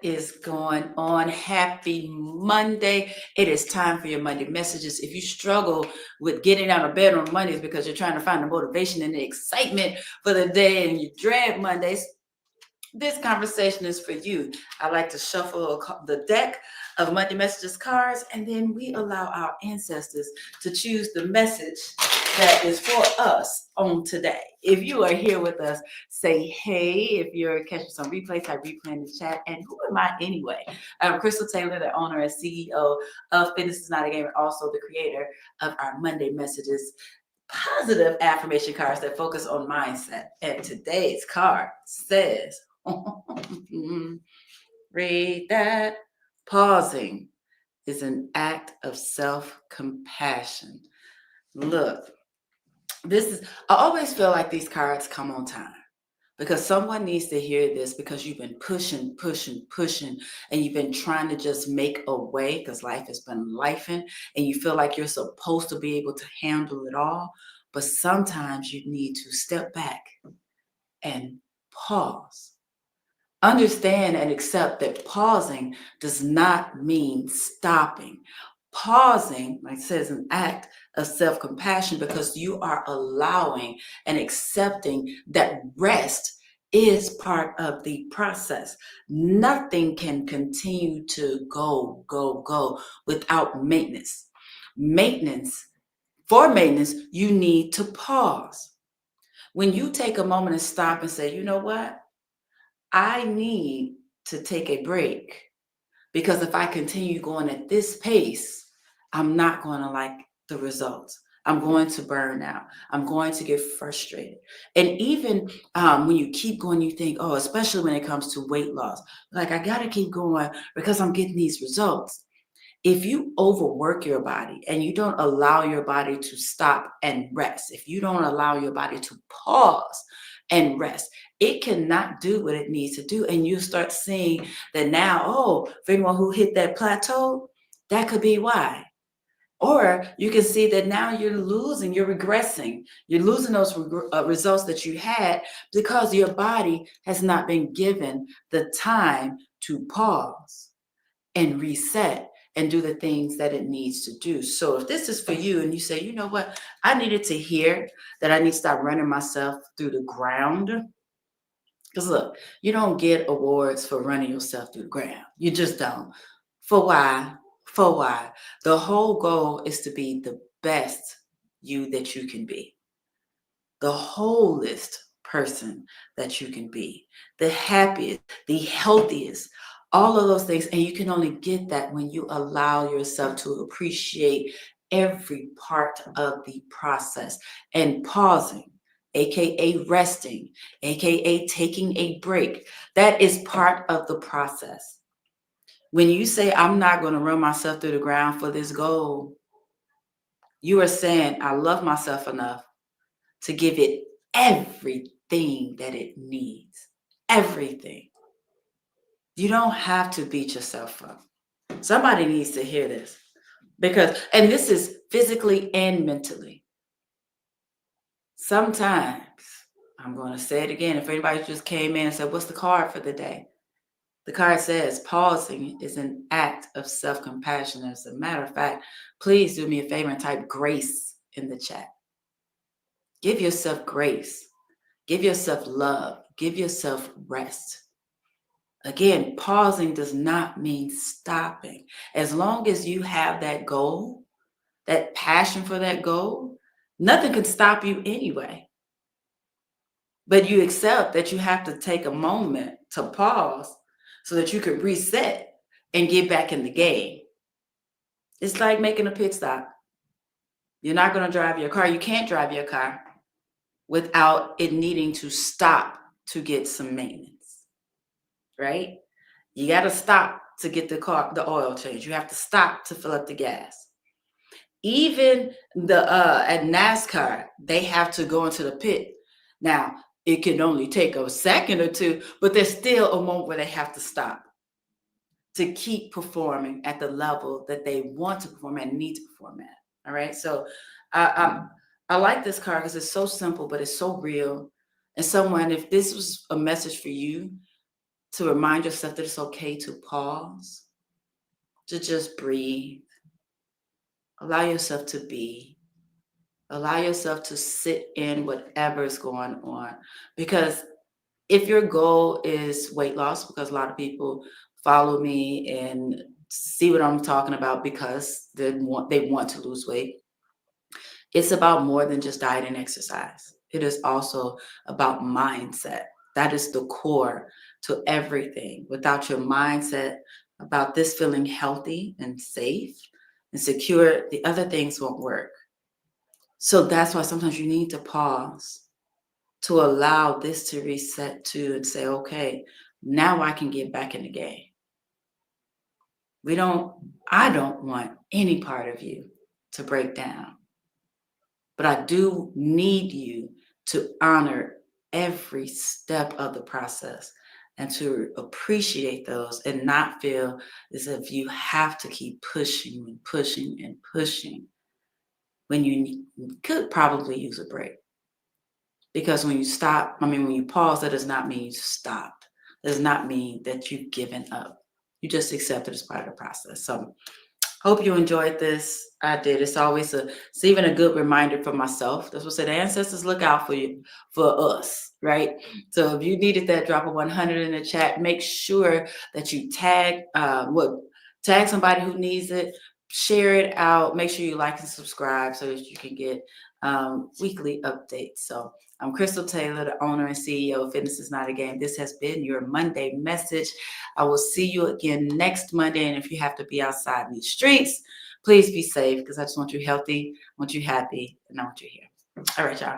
Is going on? Happy Monday. It is time for your Monday messages. If you struggle with getting out of bed on Mondays because you're trying to find the motivation and the excitement for the day and you dread Mondays, this conversation is for you. I like to shuffle the deck of Monday Messages cards, and then we allow our ancestors to choose the message that is for us on today. If you are here with us, say hey. If you're catching some replay, type replay in the chat. And who am I anyway? I'm Crystal Taylor, the owner and CEO of Fitness is Not a Game, and also the creator of our Monday Messages positive affirmation cards that focus on mindset. And today's card says, read that. Pausing is an act of self-compassion. Look, I always feel like these cards come on time because someone needs to hear this because you've been pushing, and you've been trying to just make a way because life has been lifing and you feel like you're supposed to be able to handle it all. But sometimes you need to step back and pause. Understand and accept that pausing does not mean stopping. Pausing, like it says, an act of self compassion because you are allowing and accepting that rest is part of the process. Nothing can continue to go without maintenance. For maintenance, you need to pause. When you take a moment and stop and say, you know what? I need to take a break because if I continue going at this pace, I'm not going to like the results. I'm going to burn out. I'm going to get frustrated. And even when you keep going, you think, oh, especially when it comes to weight loss, like I got to keep going because I'm getting these results. If you overwork your body and you don't allow your body to stop and rest, if you don't allow your body to pause and rest, it cannot do what it needs to do. And you start seeing that now, oh, for anyone who hit that plateau, that could be why. Or you can see that now you're regressing, you're losing those results that you had because your body has not been given the time to pause and reset and do the things that it needs to do. So if this is for you and you say, you know what, I needed to hear that I need to stop running myself through the ground. Because look, you don't get awards for running yourself through the ground. You just don't. For why? For why? The whole goal is to be the best you that you can be. The wholest person that you can be, the happiest, the healthiest, all of those things. And you can only get that when you allow yourself to appreciate every part of the process and pausing, AKA resting, AKA taking a break. That is part of the process. When you say, I'm not going to run myself through the ground for this goal, you are saying, I love myself enough to give it everything that it needs. Everything. You don't have to beat yourself up. Somebody needs to hear this and this is physically and mentally. Sometimes, I'm going to say it again. If anybody just came in and said, what's the card for the day? The card says pausing is an act of self-compassion. As a matter of fact, please do me a favor and type grace in the chat. Give yourself grace. Give yourself love. Give yourself rest. Again, pausing does not mean stopping. As long as you have that goal, that passion for that goal, nothing can stop you anyway. But you accept that you have to take a moment to pause so that you can reset and get back in the game. It's like making a pit stop. You're not going to drive your car. You can't drive your car without it needing to stop to get some maintenance, right? You got to stop to get the oil change. You have to stop to fill up the gas. Even at NASCAR, they have to go into the pit. Now, it can only take a second or two, but there's still a moment where they have to stop to keep performing at the level that they want to perform and need to perform at. All right. So I like this card because it's so simple, but it's so real. And someone, if this was a message for you, to remind yourself that it's okay to pause, to just breathe, allow yourself to be, allow yourself to sit in whatever is going on. Because if your goal is weight loss, because a lot of people follow me and see what I'm talking about because they want to lose weight, it's about more than just diet and exercise. It is also about mindset. That is the core to everything. Without your mindset about this feeling healthy and safe and secure, the other things won't work. So that's why sometimes you need to pause to allow this to reset to and say, okay, now I can get back in the game. I don't want any part of you to break down, but I do need you to honor every step of the process and to appreciate those and not feel as if you have to keep pushing and pushing and pushing when you could probably use a break. Because when you pause, that does not mean you stopped. That does not mean that you've given up. You just accept it as part of the process. So hope you enjoyed this. I did. It's even a good reminder for myself. That's what said the ancestors look out for you, for us, right? So if you needed that, drop a 100 in the chat. Make sure that you tag somebody who needs it, share it out. Make sure you like and subscribe so that you can get weekly updates. So I'm Crystal Taylor, the owner and CEO of Fitness is Not a Game. This has been your Monday message. I will see you again next Monday. And if you have to be outside in these streets, please be safe because I just want you healthy, I want you happy, and I want you here. All right, y'all.